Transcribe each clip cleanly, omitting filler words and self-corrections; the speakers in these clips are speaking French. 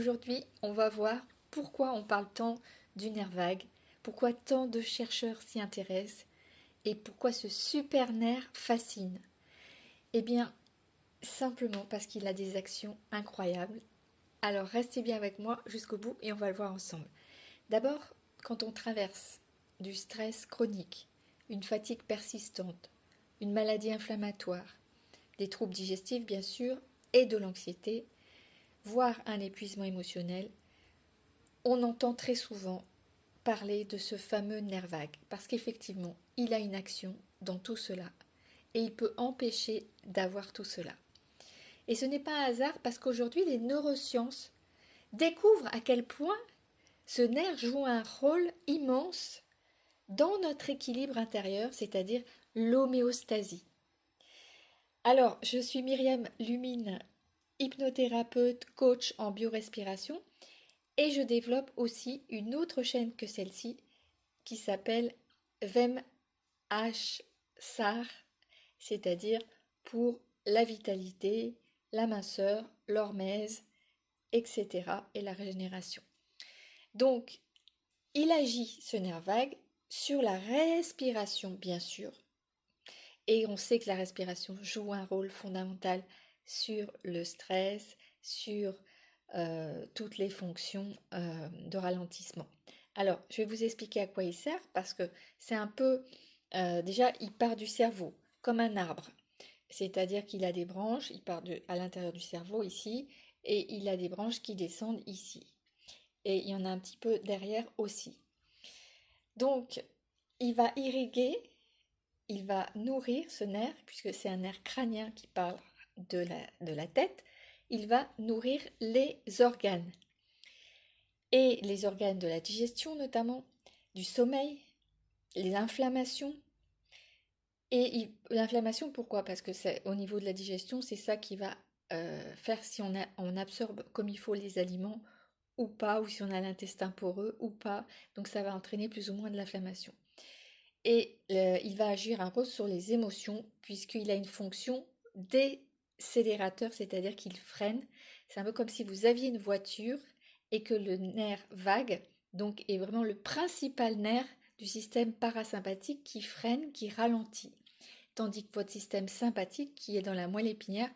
Aujourd'hui, on va voir pourquoi on parle tant du nerf vague, pourquoi tant de chercheurs s'y intéressent et pourquoi ce super nerf fascine. Eh bien, simplement parce qu'il a des actions incroyables. Alors restez bien avec moi jusqu'au bout et on va le voir ensemble. D'abord, quand on traverse du stress chronique, une fatigue persistante, une maladie inflammatoire, des troubles digestifs bien sûr, et de l'anxiété, voire un épuisement émotionnel, on entend très souvent parler de ce fameux nerf vague, parce qu'effectivement, il a une action dans tout cela, et il peut empêcher d'avoir tout cela. Et ce n'est pas un hasard, parce qu'aujourd'hui, les neurosciences découvrent à quel point ce nerf joue un rôle immense dans notre équilibre intérieur, c'est-à-dire l'homéostasie. Alors, je suis Myriam Lumine, hypnothérapeute, coach en biorespiration, et je développe aussi une autre chaîne que celle-ci qui s'appelle VEMH-SAR, c'est-à-dire pour la vitalité, la minceur, l'hormèse, etc. et la régénération. Donc, il agit, ce nerf vague, sur la respiration, bien sûr. Et on sait que la respiration joue un rôle fondamental sur le stress, sur toutes les fonctions de ralentissement. Alors, je vais vous expliquer à quoi il sert parce que c'est un peu... déjà, il part du cerveau, comme un arbre. C'est-à-dire qu'il a des branches, il part à l'intérieur du cerveau ici, et il a des branches qui descendent ici. Et il y en a un petit peu derrière aussi. Donc, il va irriguer, il va nourrir ce nerf, puisque c'est un nerf crânien qui parle de la tête, il va nourrir les organes. Et les organes de la digestion notamment, du sommeil, les inflammations. Et l'inflammation, pourquoi? Parce que c'est au niveau de la digestion, c'est ça qui va faire si on absorbe comme il faut les aliments ou pas, ou si on a l'intestin poreux ou pas. Donc ça va entraîner plus ou moins de l'inflammation. Et il va agir un rôle sur les émotions, puisqu'il a une fonction décélérateur, c'est-à-dire qu'il freine. C'est un peu comme si vous aviez une voiture et que le nerf vague, donc, est vraiment le principal nerf du système parasympathique qui freine, qui ralentit. Tandis que votre système sympathique, qui est dans la moelle épinière,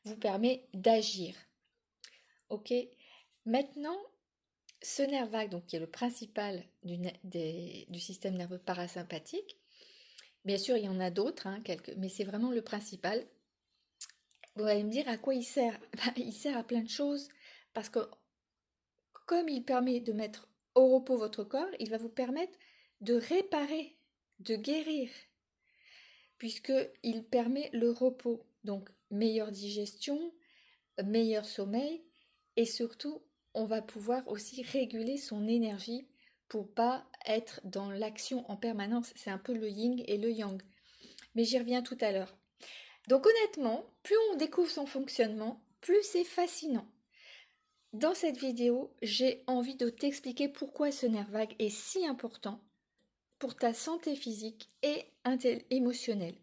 vous permet d'agir. Ok? Maintenant, ce nerf vague, donc, qui est le principal du système nerveux parasympathique, bien sûr, il y en a d'autres, hein, mais c'est vraiment le principal. Vous allez me dire à quoi il sert? Il sert à plein de choses, parce que comme il permet de mettre au repos votre corps, il va vous permettre de réparer, de guérir, puisqu'il permet le repos. Donc, meilleure digestion, meilleur sommeil, et surtout, on va pouvoir aussi réguler son énergie pour pas être dans l'action en permanence. C'est un peu le yin et le yang. Mais j'y reviens tout à l'heure. Donc honnêtement, plus on découvre son fonctionnement, plus c'est fascinant. Dans cette vidéo, j'ai envie de t'expliquer pourquoi ce nerf vague est si important pour ta santé physique et émotionnelle.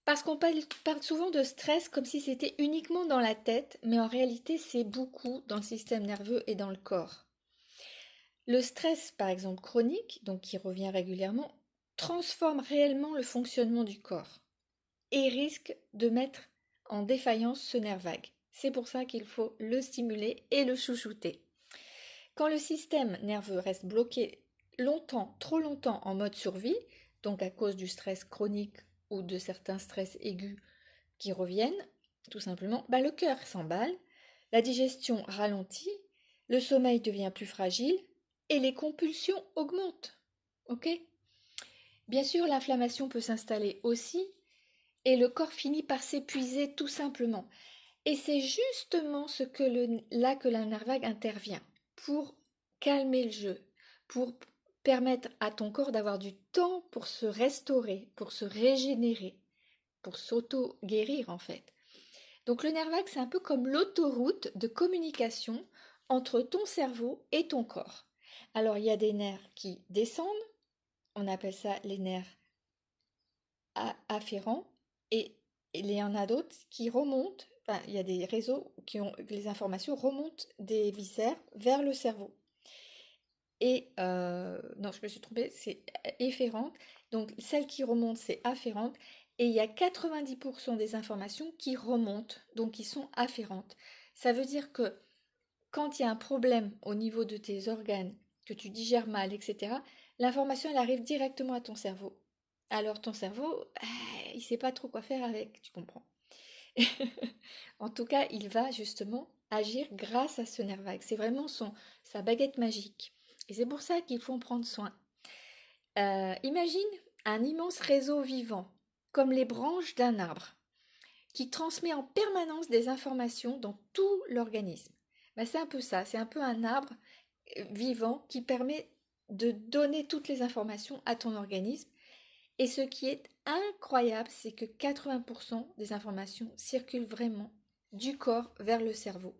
Parce qu'on parle souvent de stress comme si c'était uniquement dans la tête, mais en réalité c'est beaucoup dans le système nerveux et dans le corps. Le stress, par exemple chronique, donc qui revient régulièrement, transforme réellement le fonctionnement du corps et risque de mettre en défaillance ce nerf vague. C'est pour ça qu'il faut le stimuler et le chouchouter. Quand le système nerveux reste bloqué longtemps, trop longtemps en mode survie, donc à cause du stress chronique ou de certains stress aigus qui reviennent, tout simplement, le cœur s'emballe, la digestion ralentit, le sommeil devient plus fragile et les compulsions augmentent. Ok? Bien sûr, l'inflammation peut s'installer aussi et le corps finit par s'épuiser tout simplement. Et c'est justement là que la nerf vague intervient, pour calmer le jeu, pour permettre à ton corps d'avoir du temps pour se restaurer, pour se régénérer, pour s'auto-guérir en fait. Donc le nerf vague, c'est un peu comme l'autoroute de communication entre ton cerveau et ton corps. Alors il y a des nerfs qui descendent, on appelle ça les nerfs afférents, et il y en a d'autres qui remontent enfin, il y a des réseaux les informations remontent des viscères vers le cerveau. Et non, je me suis trompée, c'est efférente. Donc celle qui remonte, c'est afférente. Et il y a 90% des informations qui remontent, donc qui sont afférentes. Ça veut dire que quand il y a un problème au niveau de tes organes, que tu digères mal, etc., l'information, elle arrive directement à ton cerveau. Alors ton cerveau, il ne sait pas trop quoi faire avec, tu comprends. En tout cas, il va justement agir grâce à ce nerf vague. C'est vraiment sa baguette magique. Et c'est pour ça qu'il faut en prendre soin. Imagine un immense réseau vivant, comme les branches d'un arbre, qui transmet en permanence des informations dans tout l'organisme. Ben, c'est un peu ça, c'est un peu un arbre vivant qui permet de donner toutes les informations à ton organisme. Et ce qui est incroyable, c'est que 80% des informations circulent vraiment du corps vers le cerveau.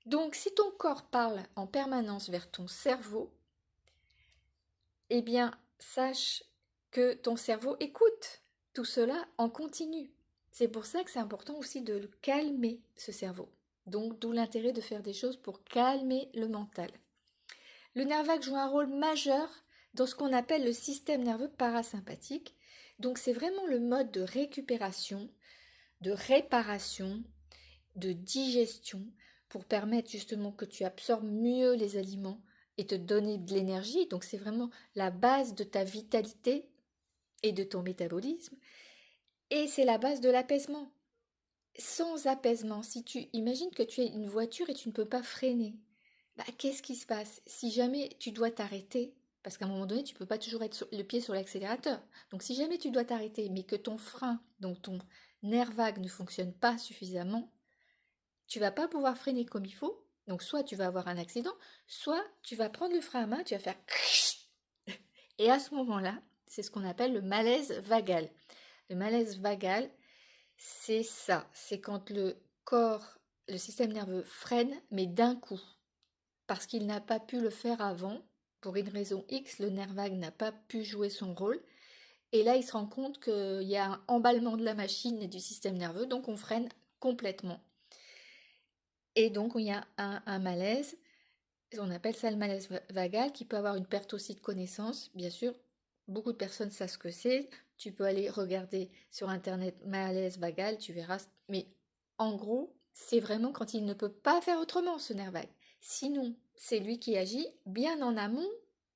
Donc si ton corps parle en permanence vers ton cerveau, eh bien sache que ton cerveau écoute tout cela en continu. C'est pour ça que c'est important aussi de calmer ce cerveau. Donc d'où l'intérêt de faire des choses pour calmer le mental. Le nerf vague joue un rôle majeur dans ce qu'on appelle le système nerveux parasympathique. Donc c'est vraiment le mode de récupération, de réparation, de digestion pour permettre justement que tu absorbes mieux les aliments et te donner de l'énergie. Donc c'est vraiment la base de ta vitalité et de ton métabolisme. Et c'est la base de l'apaisement. Sans apaisement, si tu imagines que tu es une voiture et tu ne peux pas freiner, bah, qu'est-ce qui se passe si jamais tu dois t'arrêter? Parce qu'à un moment donné, tu ne peux pas toujours être le pied sur l'accélérateur. Donc si jamais tu dois t'arrêter, mais que ton frein, donc ton nerf vague ne fonctionne pas suffisamment, tu vas pas pouvoir freiner comme il faut. Donc soit tu vas avoir un accident, soit tu vas prendre le frein à main, tu vas faire et à ce moment-là, c'est ce qu'on appelle le malaise vagal. Le malaise vagal, c'est ça, c'est quand le corps, le système nerveux freine, mais d'un coup, parce qu'il n'a pas pu le faire avant, pour une raison X, le nerf vague n'a pas pu jouer son rôle, et là il se rend compte qu'il y a un emballement de la machine et du système nerveux, donc on freine complètement. Et donc il y a un malaise, on appelle ça le malaise vagal, qui peut avoir une perte aussi de connaissance, bien sûr. Beaucoup de personnes savent ce que c'est. Tu peux aller regarder sur internet malaise vagal, tu verras. Mais en gros, c'est vraiment quand il ne peut pas faire autrement, ce nerf vague. Sinon, c'est lui qui agit bien en amont,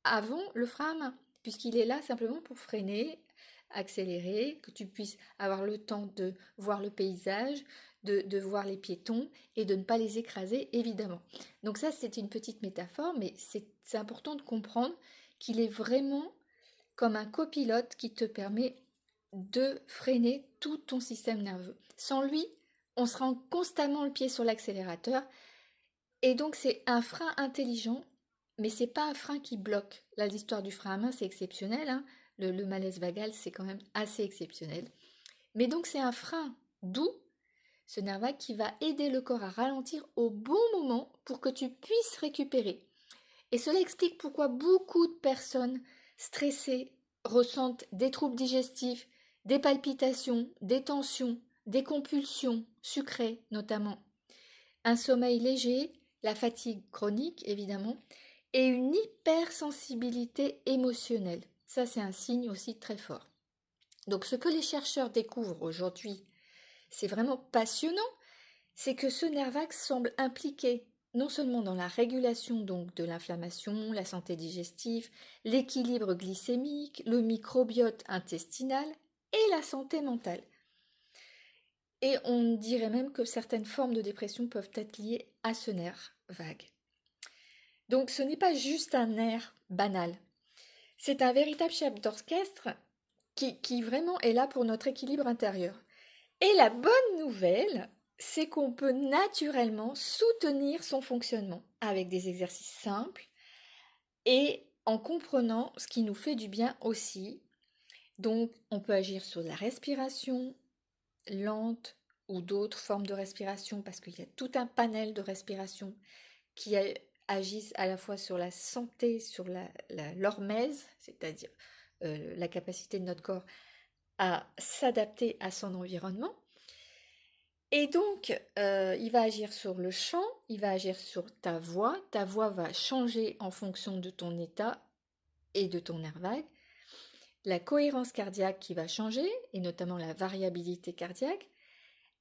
avant le frein à main, puisqu'il est là simplement pour freiner, accélérer, que tu puisses avoir le temps de voir le paysage, de voir les piétons et de ne pas les écraser, évidemment. Donc ça, c'est une petite métaphore, mais c'est important de comprendre qu'il est vraiment comme un copilote qui te permet de freiner tout ton système nerveux. Sans lui, on se rend constamment le pied sur l'accélérateur, et donc c'est un frein intelligent, mais c'est pas un frein qui bloque. Là, l'histoire du frein à main, c'est exceptionnel, hein. Le malaise vagal, c'est quand même assez exceptionnel. Mais donc c'est un frein doux, ce nerf vague, qui va aider le corps à ralentir au bon moment pour que tu puisses récupérer. Et cela explique pourquoi beaucoup de personnes stressées ressentent des troubles digestifs, des palpitations, des tensions, des compulsions sucrées notamment, un sommeil léger, la fatigue chronique évidemment, et une hypersensibilité émotionnelle. Ça, c'est un signe aussi très fort. Donc ce que les chercheurs découvrent aujourd'hui, c'est vraiment passionnant, c'est que ce nerf vague semble impliqué non seulement dans la régulation donc de l'inflammation, la santé digestive, l'équilibre glycémique, le microbiote intestinal et la santé mentale. Et on dirait même que certaines formes de dépression peuvent être liées à ce nerf vague. Donc ce n'est pas juste un nerf banal, c'est un véritable chef d'orchestre qui vraiment est là pour notre équilibre intérieur. Et la bonne nouvelle, c'est qu'on peut naturellement soutenir son fonctionnement avec des exercices simples et en comprenant ce qui nous fait du bien aussi. Donc, on peut agir sur la respiration lente ou d'autres formes de respiration parce qu'il y a tout un panel de respiration qui agissent à la fois sur la santé, sur l'hormèse, c'est-à-dire la capacité de notre corps à s'adapter à son environnement, Et donc, il va agir sur le chant, il va agir sur ta voix va changer en fonction de ton état et de ton nerf vague, la cohérence cardiaque qui va changer, et notamment la variabilité cardiaque,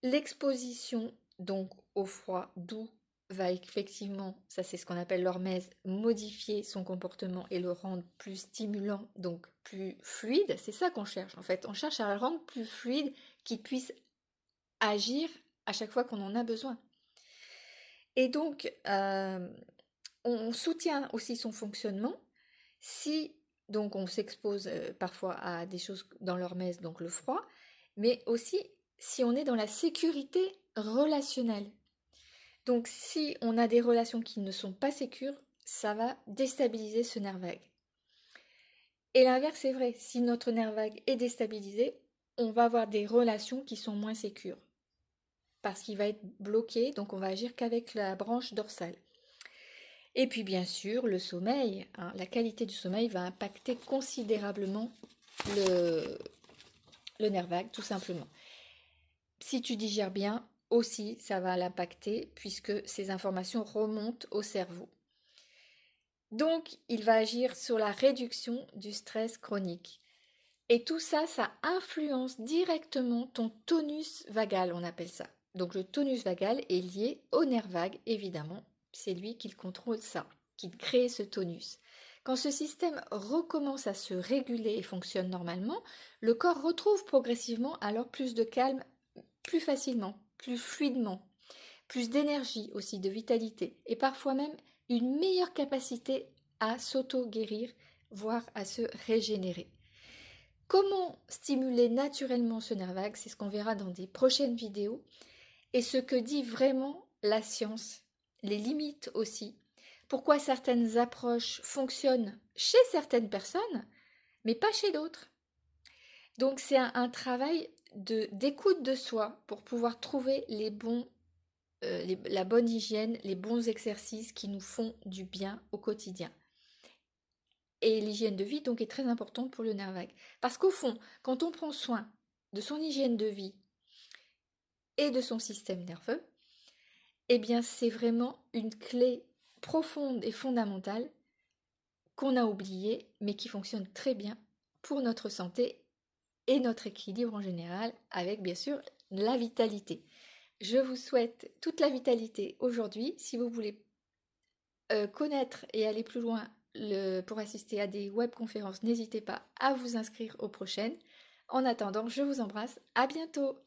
l'exposition donc au froid doux va effectivement, ça c'est ce qu'on appelle l'hormèse, modifier son comportement et le rendre plus stimulant, donc plus fluide. C'est ça qu'on cherche en fait. On cherche à le rendre plus fluide, qu'il puisse agir à chaque fois qu'on en a besoin. Et donc, on soutient aussi son fonctionnement si donc on s'expose parfois à des choses dans l'hormèse, donc le froid, mais aussi si on est dans la sécurité relationnelle. Donc si on a des relations qui ne sont pas sécures, ça va déstabiliser ce nerf vague. Et l'inverse est vrai, si notre nerf vague est déstabilisé, on va avoir des relations qui sont moins sécures parce qu'il va être bloqué, donc on va agir qu'avec la branche dorsale. Et puis bien sûr, le sommeil, hein, la qualité du sommeil va impacter considérablement le, le nerf vague, tout simplement. Si tu digères bien, aussi, ça va l'impacter puisque ces informations remontent au cerveau. Donc, il va agir sur la réduction du stress chronique. Et tout ça, ça influence directement ton tonus vagal, on appelle ça. Donc, le tonus vagal est lié au nerf vague, évidemment. C'est lui qui contrôle ça, qui crée ce tonus. Quand ce système recommence à se réguler et fonctionne normalement, le corps retrouve progressivement alors plus de calme, plus facilement, plus fluidement, plus d'énergie aussi, de vitalité, et parfois même une meilleure capacité à s'auto-guérir, voire à se régénérer. Comment stimuler naturellement ce nerf vague, c'est ce qu'on verra dans des prochaines vidéos, et ce que dit vraiment la science, les limites aussi, pourquoi certaines approches fonctionnent chez certaines personnes, mais pas chez d'autres. Donc c'est un travail d'écoute de soi pour pouvoir trouver la bonne hygiène, les bons exercices qui nous font du bien au quotidien. Et l'hygiène de vie donc est très importante pour le nerf vague. Parce qu'au fond, quand on prend soin de son hygiène de vie et de son système nerveux, eh bien c'est vraiment une clé profonde et fondamentale qu'on a oubliée, mais qui fonctionne très bien pour notre santé et notre équilibre en général, avec bien sûr la vitalité. Je vous souhaite toute la vitalité aujourd'hui. Si vous voulez connaître et aller plus loin pour assister à des webconférences, n'hésitez pas à vous inscrire aux prochaines. En attendant, je vous embrasse. À bientôt!